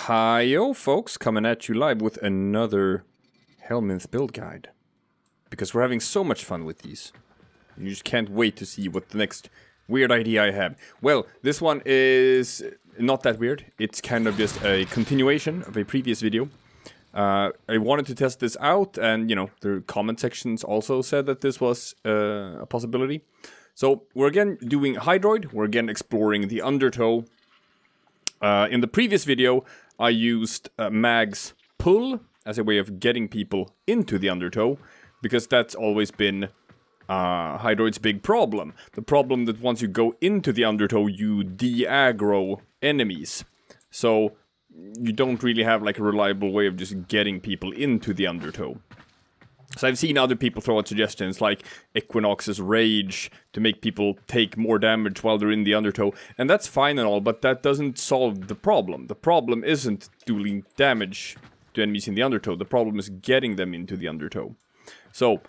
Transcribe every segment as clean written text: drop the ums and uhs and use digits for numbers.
Hi-yo, folks, coming at you live with another Helminth build guide. Because we're having so much fun with these. You just can't wait to see what the next weird idea I have. Well, this one is not that weird. It's kind of just a continuation of a previous video. I wanted to test this out, and, you know, the comment sections also said that this was a possibility. So, we're again doing Hydroid. We're again exploring the undertow. In the previous video, I used Mag's pull as a way of getting people into the undertow, because that's always been Hydroid's big problem. The problem that once you go into the undertow, you de-aggro enemies. So you don't really have like a reliable way of just getting people into the undertow. So I've seen other people throw out suggestions like Equinox's Rage to make people take more damage while they're in the undertow. And that's fine and all, but that doesn't solve the problem. The problem isn't doing damage to enemies in the undertow. The problem is getting them into the undertow. So,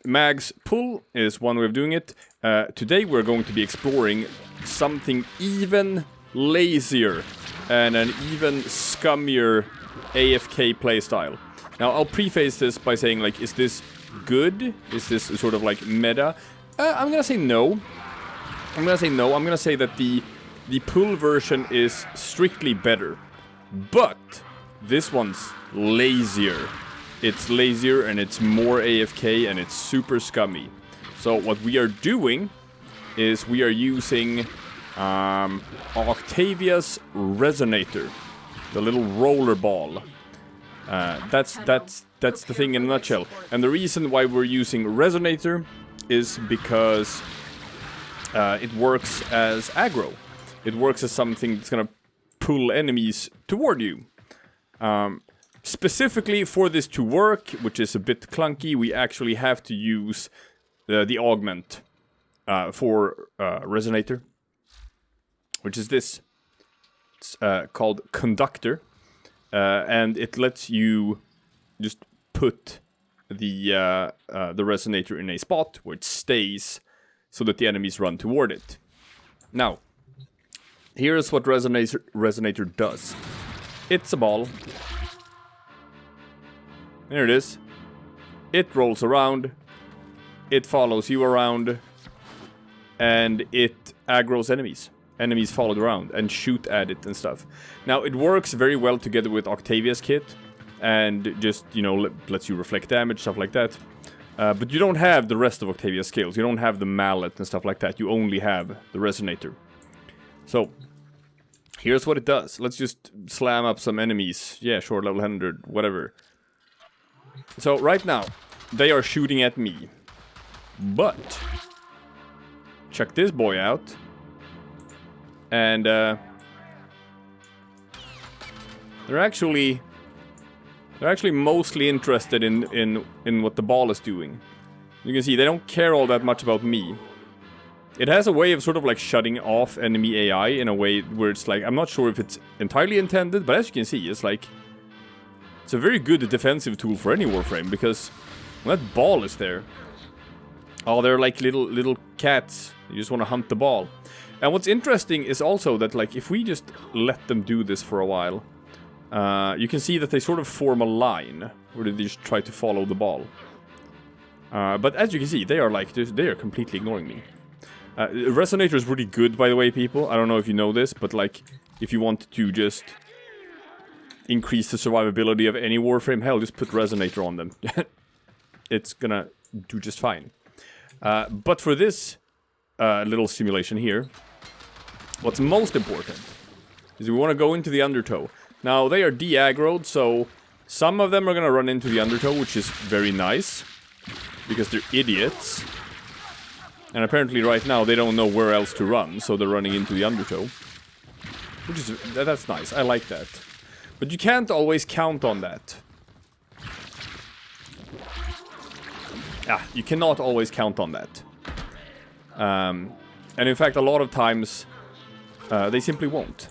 Mag's pull is one way of doing it. Today we're going to be exploring something even lazier and an even scummier AFK playstyle. Now, I'll preface this by saying, like, is this good? Is this sort of, like, meta? I'm gonna say no. I'm gonna say that the pull version is strictly better. But this one's lazier. It's lazier and it's more AFK and it's super scummy. So what we are doing is we are using Octavia's Resonator. The little roller ball. That's the thing in a nutshell. And the reason why we're using Resonator is because it works as aggro. It works as something that's gonna pull enemies toward you. Specifically for this to work, which is a bit clunky, we actually have to use the augment for Resonator, which is this. It's called Conductor. And it lets you just put the Resonator in a spot where it stays so that the enemies run toward it. Now, here's what Resonator does. It's a ball. There it is. It rolls around. It follows you around. And it aggroes enemies. Enemies follow it around and shoot at it and stuff. Now, it works very well together with Octavia's kit. And just, you know, lets you reflect damage, stuff like that. But you don't have the rest of Octavia's skills. You don't have the mallet and stuff like that. You only have the Resonator. So, here's what it does. Let's just slam up some enemies. Yeah, sure, level 100, whatever. So, right now, they are shooting at me. But, check this boy out. And, they're actually mostly interested in what the ball is doing. You can see, they don't care all that much about me. It has a way of sort of like shutting off enemy AI in a way where it's like, I'm not sure if it's entirely intended, but as you can see, it's like, it's a very good defensive tool for any Warframe, because when that ball is there, oh, they're like little cats. You just want to hunt the ball. And what's interesting is also that, like, if we just let them do this for a while, you can see that they sort of form a line where they just try to follow the ball. But as you can see, they are like, they are completely ignoring me. Resonator is really good, by the way, people. I don't know if you know this, but like, if you want to just increase the survivability of any Warframe, hell, just put Resonator on them. It's gonna do just fine. But for this little simulation here, what's most important is we want to go into the undertow. Now, they are de-aggroed, so some of them are gonna run into the undertow, which is very nice, because they're idiots. And apparently right now they don't know where else to run, so they're running into the undertow. Which is, that's nice, I like that. But you can't always count on that. You cannot always count on that. And in fact, a lot of times, they simply won't.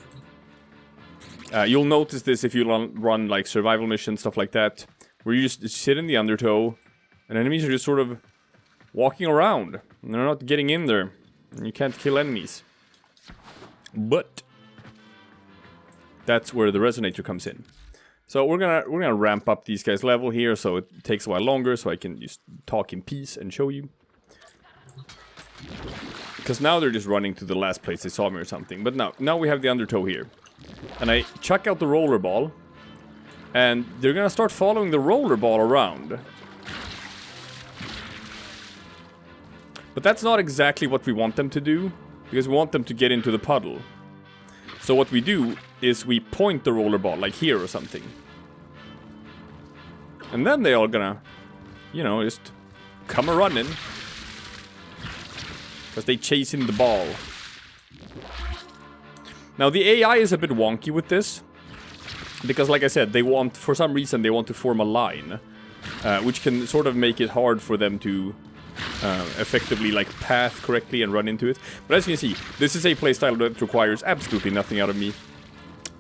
You'll notice this if you run like survival missions, stuff like that, where you just sit in the undertow, and enemies are just sort of walking around, and they're not getting in there, and you can't kill enemies. But That's where the Resonator comes in. So we're gonna ramp up these guys' level here, so it takes a while longer, so I can just talk in peace and show you. Because now they're just running to the last place they saw me or something. But now we have the undertow here. And I chuck out the roller ball. And they're gonna start following the roller ball around. But that's not exactly what we want them to do. Because we want them to get into the puddle. So what we do is we point the roller ball, like here or something. And then they're all gonna, you know, just come a-running. Because they chasing the ball. Now the AI is a bit wonky with this. Because like I said, they want, for some reason, they want to form a line. Which can sort of make it hard for them to effectively like path correctly and run into it. But as you can see, this is a playstyle that requires absolutely nothing out of me.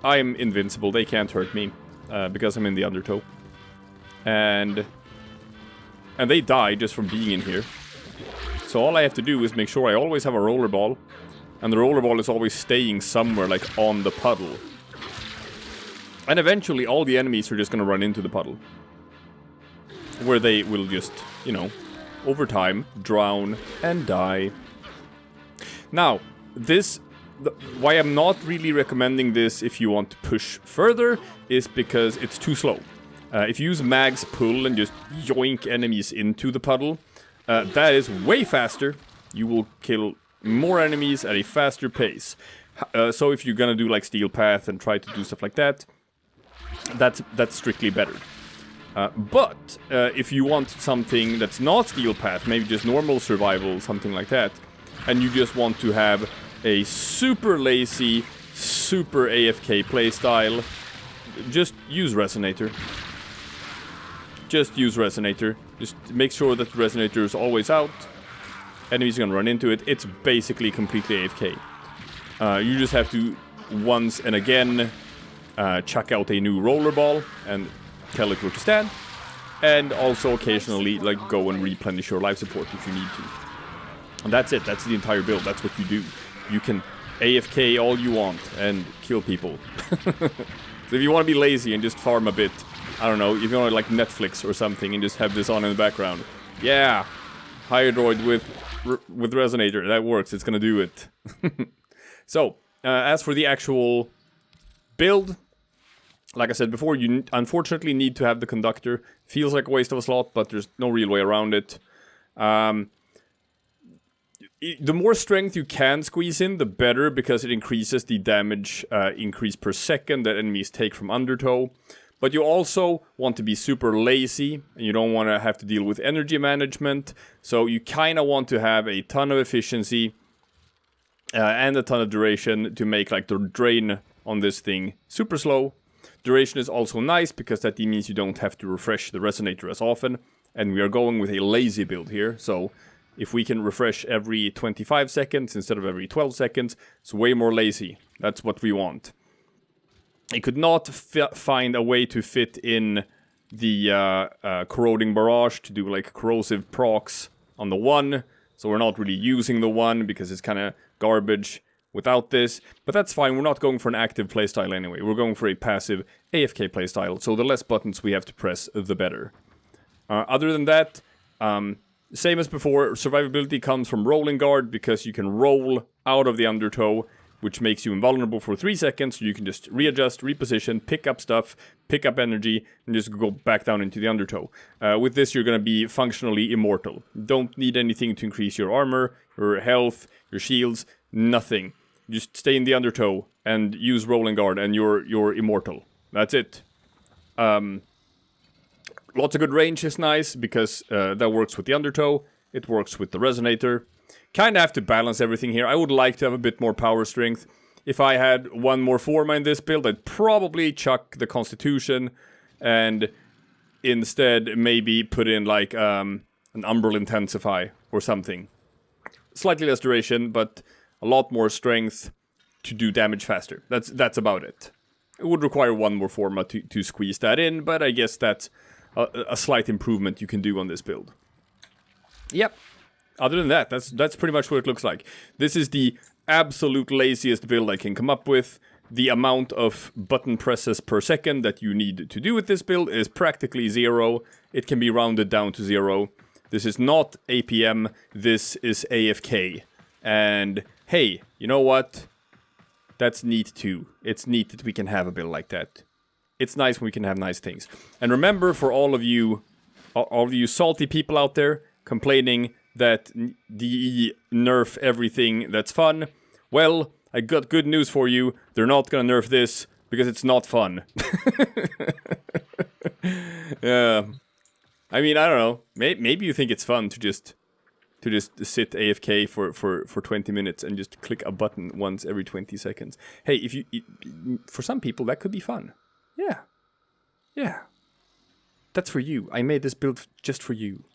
I am invincible, they can't hurt me. Because I'm in the undertow. And they die just from being in here. So all I have to do is make sure I always have a roller ball. And the roller ball is always staying somewhere, like, on the puddle. And eventually all the enemies are just gonna run into the puddle. Where they will just, you know, over time, drown and die. Now, why I'm not really recommending this if you want to push further is because it's too slow. If you use Mag's pull and just yoink enemies into the puddle, that is way faster. You will kill more enemies at a faster pace. So if you're gonna do like Steel Path and try to do stuff like that, that's strictly better. But if you want something that's not Steel Path, maybe just normal survival, something like that, and you just want to have a super lazy, super AFK playstyle, just use Resonator. Just use Resonator. Just make sure that the Resonator is always out. Enemies are gonna run into it. It's basically completely AFK. You just have to, once and again, chuck out a new roller ball and tell it where to stand. And also occasionally, like, go and replenish your life support if you need to. And that's it. That's the entire build. That's what you do. You can AFK all you want and kill people. So if you want to be lazy and just farm a bit, I don't know, if you want to like Netflix or something and just have this on in the background. Yeah, Hydroid with Resonator, that works, it's gonna do it. So, as for the actual build, like I said before, you unfortunately need to have the conductor. Feels like a waste of a slot, but there's no real way around it. The more strength you can squeeze in, the better, because it increases the damage increase per second that enemies take from undertow. But you also want to be super lazy, and you don't want to have to deal with energy management. So you kind of want to have a ton of efficiency and a ton of duration to make like the drain on this thing super slow. Duration is also nice because that means you don't have to refresh the Resonator as often. And we are going with a lazy build here, so if we can refresh every 25 seconds instead of every 12 seconds, it's way more lazy. That's what we want. I could not find a way to fit in the corroding barrage to do like corrosive procs on the 1, so we're not really using the 1 because it's kind of garbage without this, but that's fine. We're not going for an active playstyle anyway. We're going for a passive AFK playstyle, so the less buttons we have to press, the better. Other than that, same as before, survivability comes from rolling guard because you can roll out of the undertow, which makes you invulnerable for 3 seconds, so you can just readjust, reposition, pick up stuff, pick up energy, and just go back down into the undertow. With this, you're going to be functionally immortal. Don't need anything to increase your armor, your health, your shields, nothing. Just stay in the undertow and use rolling guard, and you're immortal. That's it. Lots of good range is nice, because that works with the undertow, it works with the Resonator. Kind of have to balance everything here. I would like to have a bit more power strength. If I had one more forma in this build, I'd probably chuck the Constitution, and instead maybe put in like an Umbral Intensify or something. Slightly less duration, but a lot more strength to do damage faster. That's about it. It would require one more forma to squeeze that in, but I guess that's a slight improvement you can do on this build. Yep. Other than that, that's pretty much what it looks like. This is the absolute laziest build I can come up with. the amount of button presses per second that you need to do with this build is practically 0. It can be rounded down to 0. This is not APM, this is AFK. And hey, you know what? That's neat too. It's neat that we can have a build like that. It's nice when we can have nice things. And remember, for all of you salty people out there complaining that DE nerf everything that's fun, well, I got good news for you. They're not gonna nerf this because it's not fun. Yeah. I mean, I don't know. Maybe you think it's fun to just sit AFK for 20 minutes and just click a button once every 20 seconds. Hey, for some people that could be fun. Yeah. Yeah. That's for you. I made this build just for you.